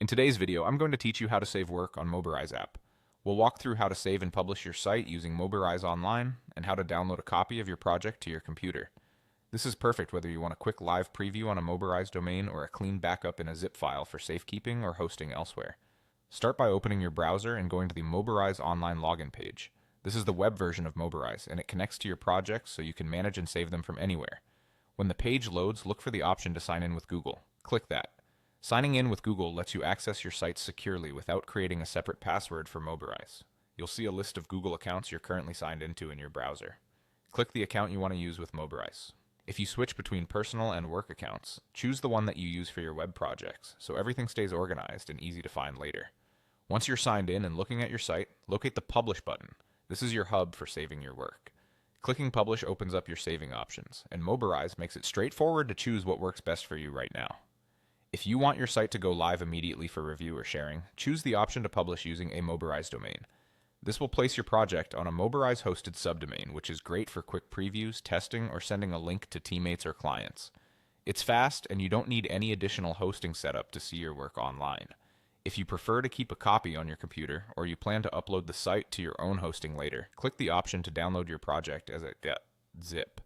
In today's video, I'm going to teach you how to save work on Mobirise app. We'll walk through how to save and publish your site using Mobirise Online and how to download a copy of your project to your computer. This is perfect whether you want a quick live preview on a Mobirise domain or a clean backup in a zip file for safekeeping or hosting elsewhere. Start by opening your browser and going to the Mobirise Online login page. This is the web version of Mobirise, and it connects to your projects so you can manage and save them from anywhere. When the page loads, look for the option to sign in with Google. Click that. Signing in with Google lets you access your site securely without creating a separate password for Mobirise. You'll see a list of Google accounts you're currently signed into in your browser. Click the account you want to use with Mobirise. If you switch between personal and work accounts, choose the one that you use for your web projects so everything stays organized and easy to find later. Once you're signed in and looking at your site, locate the Publish button. This is your hub for saving your work. Clicking Publish opens up your saving options, and Mobirise makes it straightforward to choose what works best for you right now. If you want your site to go live immediately for review or sharing, choose the option to publish using a Mobirise domain. This will place your project on a Mobirise hosted subdomain, which is great for quick previews, testing, or sending a link to teammates or clients. It's fast, and you don't need any additional hosting setup to see your work online. If you prefer to keep a copy on your computer, or you plan to upload the site to your own hosting later, click the option to download your project as a zip.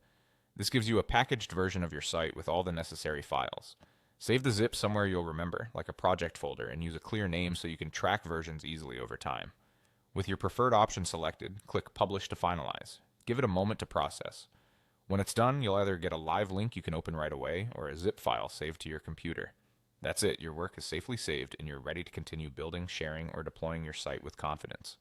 This gives you a packaged version of your site with all the necessary files. Save the zip somewhere you'll remember, like a project folder, and use a clear name so you can track versions easily over time. With your preferred option selected, click Publish to finalize. Give it a moment to process. When it's done, you'll either get a live link you can open right away or a zip file saved to your computer. That's it, your work is safely saved and you're ready to continue building, sharing, or deploying your site with confidence.